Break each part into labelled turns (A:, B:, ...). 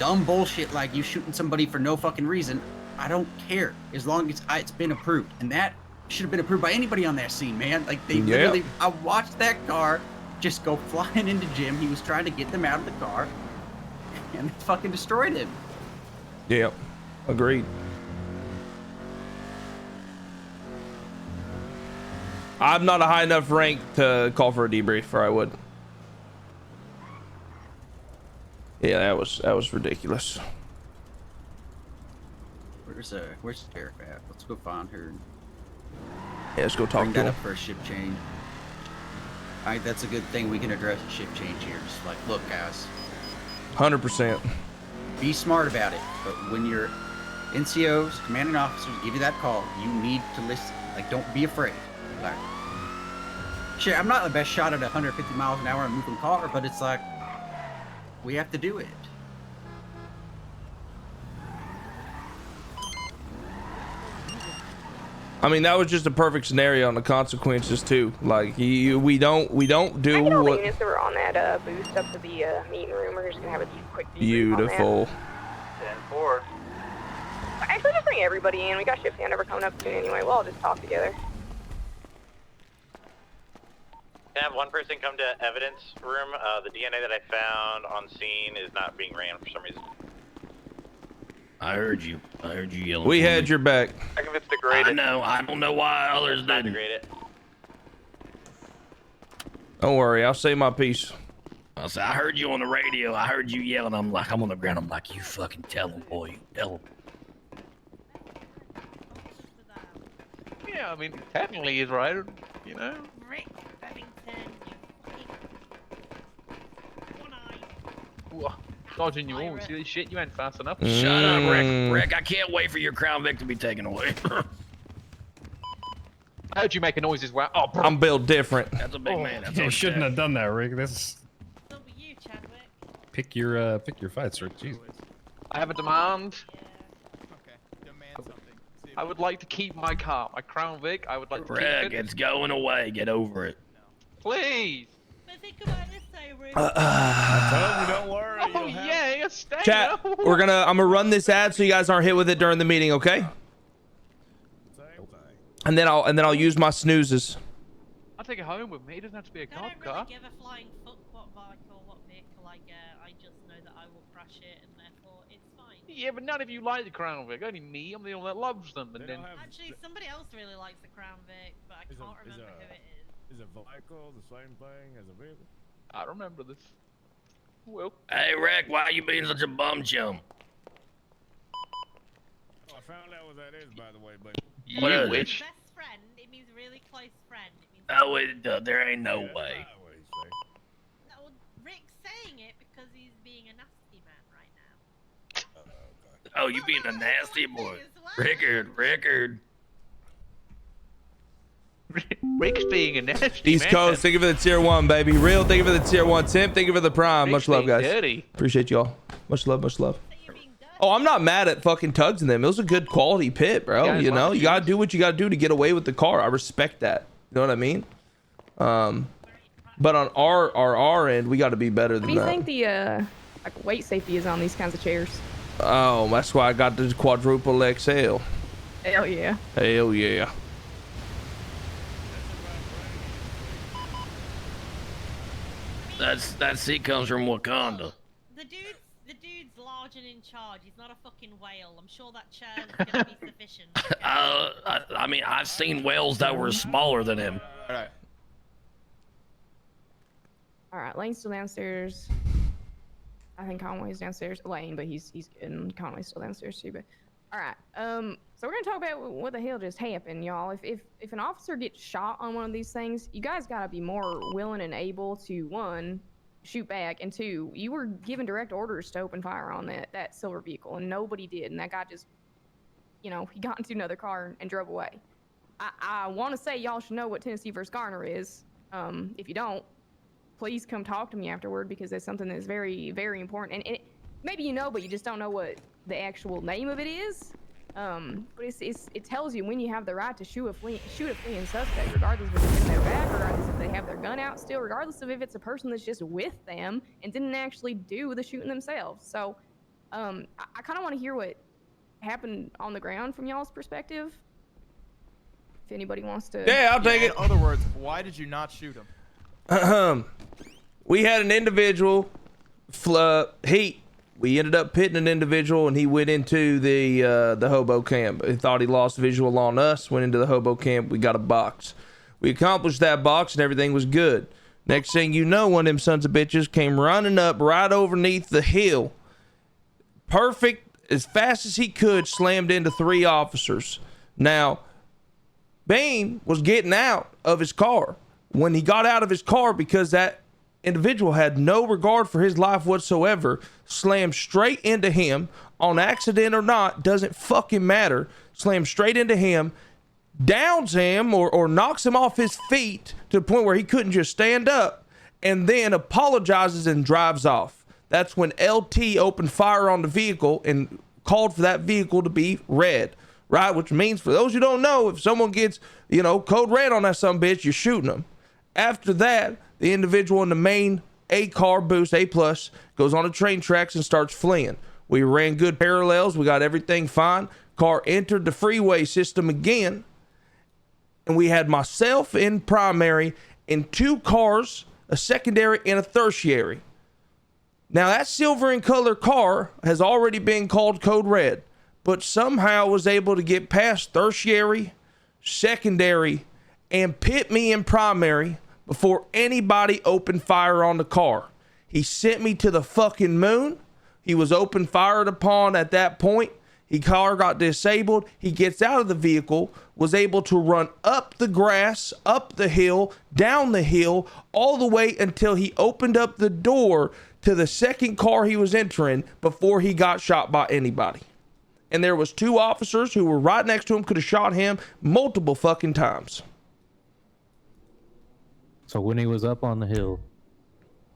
A: dumb bullshit like you shooting somebody for no fucking reason, I don't care as long as it's been approved. And that should have been approved by anybody on that scene, man. Like they literally, I watched that car just go flying into Jim. He was trying to get them out of the car, and they fucking destroyed him.
B: Yep, agreed. I'm not a high enough rank to call for a debrief, or I would. Yeah, that was ridiculous.
A: Where's the sheriff at? Let's go find her.
B: Yeah, let's go talk
A: Bring
B: to
A: that
B: him.
A: up for a shift change. I think that's a good thing. We can address a shift change here. Just like, look, guys.
B: 100%.
A: Be smart about it. But when your NCOs, commanding officers, give you that call, you need to listen. Like, don't be afraid. Like, shit, I'm not the best shot at 150 miles an hour and moving car, but it's like, we have to do it.
B: I mean, that was just a perfect scenario on the consequences too. Like, we don't do
C: I get all
B: what.
C: the units that were on that boost up to the meeting room. We're just gonna have a quick debrief
B: Beautiful.
C: on that. 10-4. Actually, just bring everybody in. We got shift handover coming up soon anyway. We'll all just talk together.
D: Can I have one person come to evidence room? The DNA that I found on scene is not being ran for some reason.
E: I heard you yelling.
B: We had your back.
D: I can if it's degraded.
E: I know. I don't know why others
D: Not
E: didn't.
D: degrade it.
B: Don't worry, I'll say my piece.
E: I said, I heard you on the radio. I heard you yelling. I'm on the ground. I'm like, you fucking tell him, boy. You tell him.
F: Yeah, I mean, technically he's right, you know?
G: Rick Bevington, one eye.
F: Whoa, dodging you all, see this shit? You ain't fast enough.
E: Shut up, Rick. Rick, I can't wait for your Crown Vic to be taken away.
F: I heard you make a noise as well. Oh, bro.
B: I'm built different.
E: That's a big man. That's
H: You
E: all
H: shouldn't
E: said.
H: have done that, Rick. This
G: So were you, Chadwick?
H: pick your fights, Rick. Jesus.
F: I have a demand.
I: Okay, demand something. See
F: I would like to keep my car, my Crown Vic. I would like to
E: Rick,
F: keep it.
E: it's going away. Get over it.
F: Please.
G: But think about this though, Rick.
H: Don't worry.
F: Oh yeah, stay.
B: Chat, I'm gonna run this ad so you guys aren't hit with it during the meeting, okay? And then I'll use my snoozes.
F: I'll take it home with me. It doesn't have to be a
G: I
F: cop
G: don't
F: car.
G: really give a flying fuck what vehicle I get. I just know that I will crash it, and therefore it's fine.
F: Yeah, but none of you like the Crown Vic. Only me. I'm the only one that loves them. And then
G: Actually, somebody else really likes the Crown Vic, but I can't remember who it is.
J: Is a vehicle the same thing as a vehicle?
F: I remember this. Well.
E: Hey, Rick, why you being such a bum chum?
J: Oh, I found out what that is, by the way, but
E: What is it?
G: Best friend. It means really close friend. It means
E: Oh, there ain't no way.
G: No, Rick's saying it because he's being a nasty man right now.
E: Oh, you being a nasty boy. Rickard.
F: Rick's being a nasty
B: East
F: man.
B: Coast, thank you for the tier 1, baby. Real, thank you for the tier 1. Tim, thank you for the prime.
F: Rick's
B: Much love,
F: being
B: guys.
F: dirty.
B: Appreciate y'all. Much love, much love. Oh, I'm not mad at fucking Tugs and them. It was a good quality pit, bro.
F: Guys,
B: You know,
F: like
B: you gotta do what you gotta do to get away with the car. I respect that. You know what I mean? But on our end, we gotta be better
C: What
B: than
C: do you
B: that.
C: think the like weight safety is on these kinds of chairs?
B: Oh, that's why I got the quadruple XL.
C: Hell yeah.
B: Hell yeah.
E: That seat comes from Wakanda.
G: The dude's large and in charge. He's not a fucking whale. I'm sure that chair is gonna be sufficient.
E: I mean, I've seen whales that were smaller than him.
I: Alright.
C: All right, Lane's still downstairs. I think Conway's downstairs. Lane, but he's good, and Conway's still downstairs too. But all right, so we're gonna talk about what the hell just happened, y'all. If an officer gets shot on one of these things, you guys gotta be more willing and able to, one, shoot back, and two, you were given direct orders to open fire on that silver vehicle, and nobody did, and that guy just, you know, he got into another car and drove away. I want to say y'all should know what Tennessee vs. Garner is. If you don't, please come talk to me afterward, because that's something that's very, very important. And maybe you know, but you just don't know what the actual name of it is. But it tells you when you have the right to shoot a fleeing suspect, regardless of if it's in their back, regardless if they have their gun out still, regardless of if it's a person that's just with them and didn't actually do the shooting themselves. So I kind of want to hear what happened on the ground from y'all's perspective. If anybody wants to.
B: Yeah, I'll take it.
I: In other words, why did you not shoot him?
B: We had an individual we ended up pitting an individual, and he went into the hobo camp. He thought he lost visual on us, went into the hobo camp. We got a box. We accomplished that box, and everything was good. Next thing you know, one of them sons of bitches came running up right underneath the hill. Perfect, as fast as he could, slammed into 3 officers. Now, Bane was getting out of his car. When he got out of his car, because that individual had no regard for his life whatsoever, slammed straight into him, on accident or not, doesn't fucking matter, slammed straight into him, downs him or knocks him off his feet to the point where he couldn't just stand up, and then apologizes and drives off. That's when LT opened fire on the vehicle and called for that vehicle to be red, right? Which means, for those who don't know, if someone gets, code red on that sumbitch, you're shooting them. After that, the individual in the main A car boost, A+, goes on the train tracks and starts fleeing. We ran good parallels. We got everything fine. Car entered the freeway system again. And we had myself in primary and 2 cars, a secondary and a tertiary. Now, that silver in color car has already been called code red, but somehow was able to get past tertiary, secondary, and pit me in primary before anybody opened fire on the car. He sent me to the fucking moon. He was open fired upon at that point. His car got disabled. He gets out of the vehicle, was able to run up the grass, up the hill, down the hill, all the way until he opened up the door to the second car he was entering before he got shot by anybody. And there was 2 officers who were right next to him, could have shot him multiple fucking times.
K: So when he was up on the hill,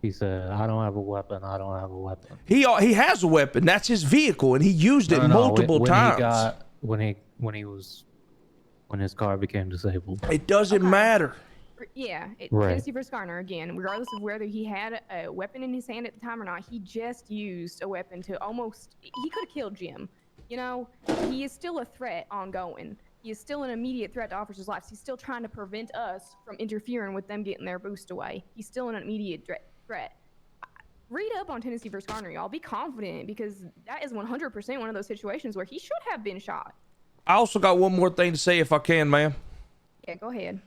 K: he said, "I don't have a weapon. I don't have a weapon."
B: He has a weapon. That's his vehicle, and he used it multiple times.
K: When his car became disabled.
B: It doesn't matter.
C: Yeah,
K: Right.
C: Tennessee vs. Garner, again, regardless of whether he had a weapon in his hand at the time or not, he just used a weapon to he could have killed Jim. He is still a threat ongoing. He is still an immediate threat to officers' lives. He's still trying to prevent us from interfering with them getting their boost away. He's still an immediate threat. Read up on Tennessee vs. Garner, y'all. Be confident, because that is 100% one of those situations where he should have been shot.
B: I also got one more thing to say, if I can, ma'am.
C: Yeah, go ahead.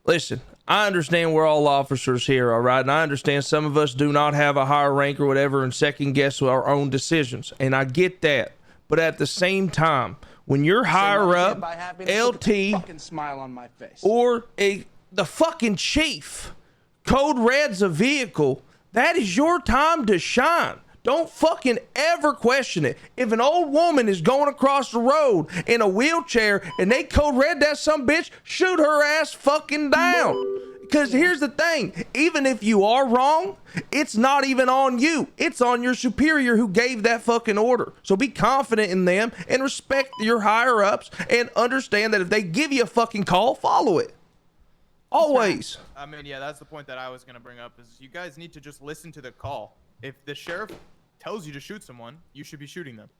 B: Listen, I understand we're all officers here, all right? And I understand some of us do not have a higher rank or whatever and second guess our own decisions. And I get that. But at the same time, when you're higher up, LT,
L: smile on my face,
B: or the fucking chief, code red's a vehicle, that is your time to shine. Don't fucking ever question it. If an old woman is going across the road in a wheelchair and they code red that sumbitch, shoot her ass fucking down. Because here's the thing, even if you are wrong, it's not even on you. It's on your superior who gave that fucking order. So be confident in them and respect your higher ups and understand that if they give you a fucking call, follow it. Always.
I: I mean, yeah, that's the point that I was going to bring up, is you guys need to just listen to the call. If the sheriff tells you to shoot someone, you should be shooting them.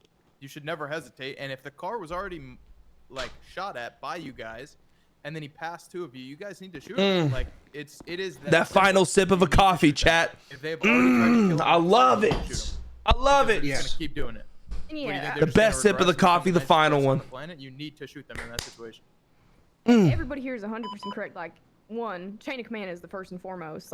I: You should never hesitate. And if the car was already shot at by you guys, and then he passed 2 of you, you guys need to shoot him. It is
B: that final sip of a coffee, chat.
I: If they've already tried to kill him,
B: I love it. I love it.
I: You're gonna keep doing it.
C: Yeah.
B: The best sip of the coffee, the final one.
I: You need to shoot them in that situation.
C: Everybody here is 100% correct. One, chain of command is the first and foremost.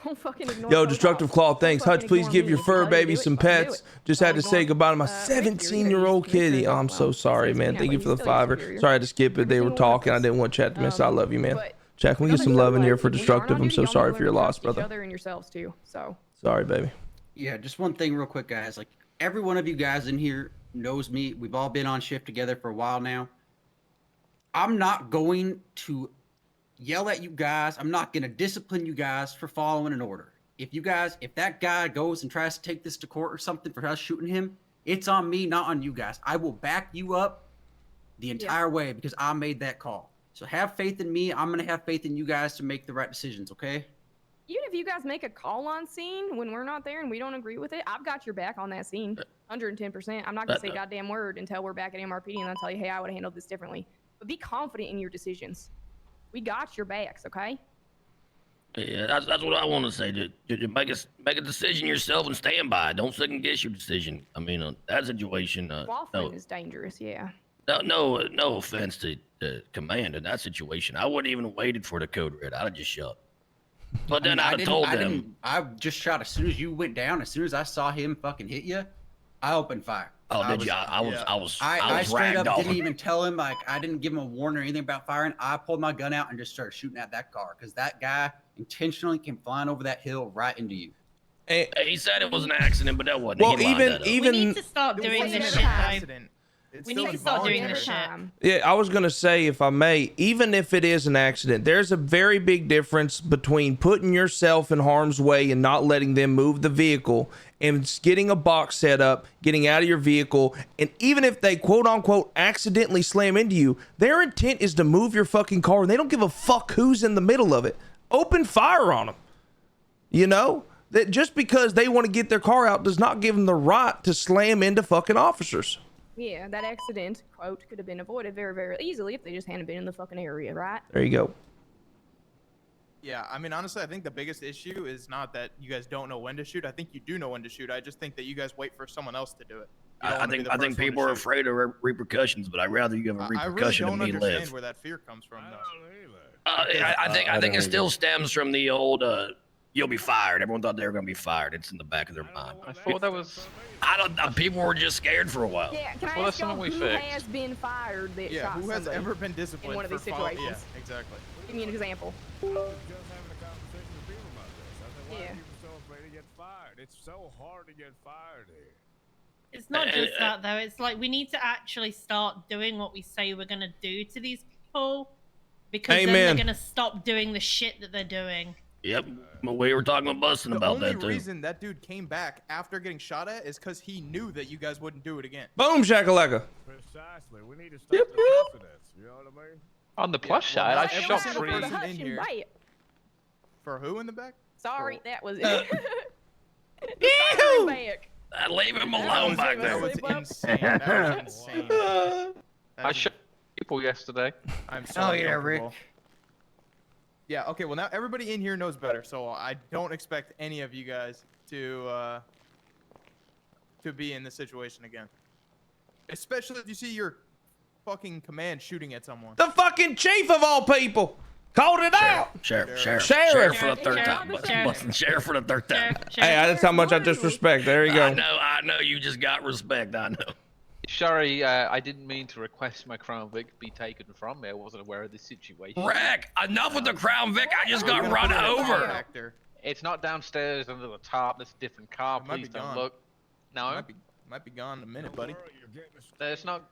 C: Don't fucking ignore.
B: Yo, Destructive Claw, thanks. Hutch, please give your fur baby some pets. Just had to say goodbye to my 17-year-old kitty. Oh, I'm so sorry, man. Thank you for the $5. Sorry I had to skip it. They were talking. I didn't want chat to miss. I love you, man. Chat, can we get some love in here for Destructive? I'm so sorry for your loss, brother.
C: And yourselves too. So.
B: Sorry, baby.
A: Yeah, just one thing real quick, guys. Every one of you guys in here knows me. We've all been on shift together for a while now. I'm not going to yell at you guys. I'm not going to discipline you guys for following an order. If that guy goes and tries to take this to court or something for us shooting him, it's on me, not on you guys. I will back you up the entire way because I made that call. So have faith in me. I'm going to have faith in you guys to make the right decisions, okay?
C: Even if you guys make a call on scene when we're not there and we don't agree with it, I've got your back on that scene. 110%. I'm not gonna say a goddamn word until we're back at MRPD and I'll tell you, hey, I would have handled this differently. But be confident in your decisions. We got your backs, okay?
E: Yeah, that's what I want to say. Just make a decision yourself and stand by it. Don't second guess your decision. I mean, that situation.
C: Waffling is dangerous, yeah.
E: No offense to the command in that situation. I wouldn't even have waited for the code red. I'd have just shot. But then I'd have told them.
A: I just shot as soon as you went down. As soon as I saw him fucking hit you, I opened fire.
E: Oh, did you? I was
A: straight up
E: ragdolled.
A: didn't even tell him. Like, I didn't give him a warning or anything about firing. I pulled my gun out and just started shooting at that car because that guy intentionally came flying over that hill right into you.
E: He said it was an accident, but that wasn't.
B: Well,
E: He lined that up.
G: We need to start doing this shit, though. We need to start doing this shit.
B: Yeah, I was going to say, if I may, even if it is an accident, there's a very big difference between putting yourself in harm's way and not letting them move the vehicle and getting a box set up, getting out of your vehicle, and even if they quote unquote accidentally slam into you, their intent is to move your fucking car and they don't give a fuck who's in the middle of it. Open fire on them. You know? That just because they want to get their car out does not give them the right to slam into fucking officers.
C: Yeah, that accident, quote, could have been avoided very, very easily if they just hadn't been in the fucking area, right?
B: There you go.
I: Yeah, I mean, honestly, I think the biggest issue is not that you guys don't know when to shoot. I think you do know when to shoot. I just think that you guys wait for someone else to do it.
E: I think people are afraid of repercussions, but I'd rather you have a repercussion than me live.
I: I really don't understand where that fear comes from, though.
E: I think it still stems from the old you'll be fired. Everyone thought they were going to be fired. It's in the back of their mind.
F: I thought that was.
E: People were just scared for a while.
C: Yeah, can I ask y'all who has been fired that shot
I: who has
C: somebody
I: ever been disciplined
C: in one of these situations?
I: Yeah, exactly.
C: Give me an example. Yeah.
J: It's so hard to get fired here.
G: It's not just that, though. It's like we need to actually start doing what we say we're going to do to these people because then they're going to stop doing the shit that they're doing.
E: Yep. We were talking with Bussin about that, too.
I: The only reason that dude came back after getting shot at is because he knew that you guys wouldn't do it again.
B: Boom, shakalaka.
J: Precisely. We need to stop the precedents. You know what I mean?
F: On the plus side, I shot three.
I: person in here. For who in the back?
C: Sorry, that was
B: Ew!
E: Leave him alone back there.
I: That was insane. That was insane.
F: I shot people yesterday.
I: I'm so
A: Rick.
I: Yeah, okay, well now everybody in here knows better, so I don't expect any of you guys to be in this situation again. Especially if you see your fucking command shooting at someone.
B: The fucking chief of all people called it out.
E: Sheriff for the third time. Sheriff for the third time.
B: Hey, that's how much I just respect. There you go.
E: I know. You just got respect. I know.
F: Sorry, I didn't mean to request my Crown Vic be taken from me. I wasn't aware of this situation.
E: Rick, enough with the Crown Vic. I just got run over.
F: It's not downstairs under the top. That's a different car. Please don't look. No.
I: Might be gone in a minute, buddy.
F: It's not.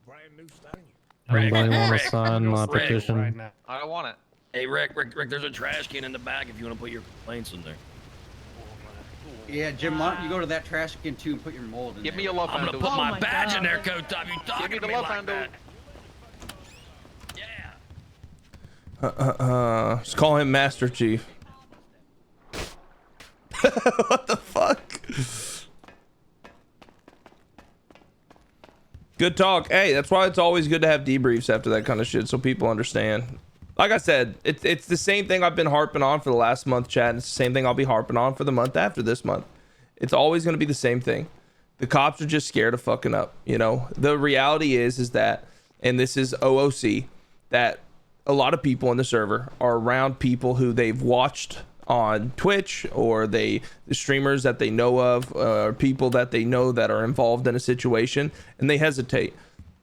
J: Brand new stallion.
K: Anybody want to sign my petition?
F: I don't want it.
E: Hey, Rick, there's a trash can in the back if you want to put your complaints in there.
A: Yeah, Jim, why don't you go to that trash can too and put your mold in
F: Give
A: there?
F: me your love handle.
E: I'm gonna put my badge in there, Kotop. You talking to me like that?
B: Yeah. Let's call him Master Chief. What the fuck? Good talk. Hey, that's why it's always good to have debriefs after that kind of shit so people understand. Like I said, it's the same thing I've been harping on for the last month, Chad. It's the same thing I'll be harping on for the month after this month. It's always going to be the same thing. The cops are just scared of fucking up, you know? The reality is that, and this is OOC, that a lot of people in the server are around people who they've watched on Twitch, or the streamers that they know of, or people that they know that are involved in a situation, and they hesitate.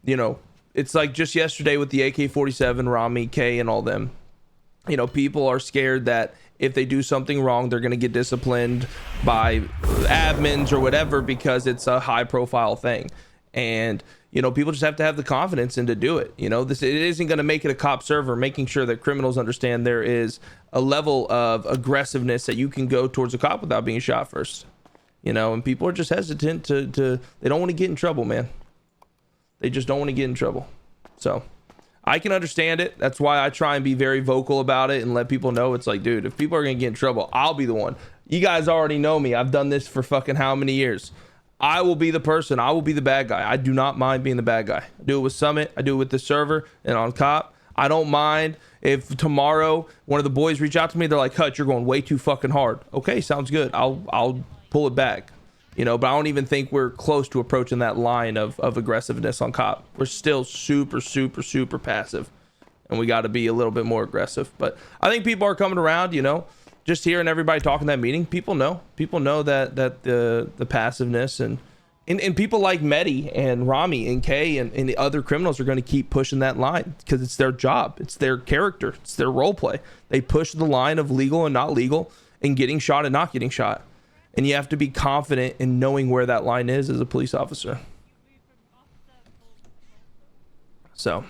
B: You know, it's like just yesterday with the AK-47, Rami, K, and all them. You know, people are scared that if they do something wrong, they're going to get disciplined by admins or whatever because it's a high-profile thing. And, you know, people just have to have the confidence and to do it. You know, it isn't going to make it a cop server, making sure that criminals understand there is a level of aggressiveness that you can go towards a cop without being shot first. You know, and people are just hesitant to they don't want to get in trouble, man. They just don't want to get in trouble. So I can understand it. That's why I try and be very vocal about it and let people know it's like, dude, if people are going to get in trouble, I'll be the one. You guys already know me. I've done this for fucking how many years? I will be the person. I will be the bad guy. I do not mind being the bad guy. I do it with Summit. I do it with the server and on Cop. I don't mind if tomorrow one of the boys reach out to me. They're like, Hutch, you're going way too fucking hard. Okay, sounds good. I'll pull it back. You know, but I don't even think we're close to approaching that line of aggressiveness on Cop. We're still super, super, super passive. And we got to be a little bit more aggressive. But I think people are coming around, you know. Just hearing everybody talking that meeting, people know that the passiveness and people like Medi and Rami and Kay and the other criminals are going to keep pushing that line because it's their job, it's their character, it's their role play. They push the line of legal and not legal and getting shot and not getting shot, and you have to be confident in knowing where that line is as a police officer. So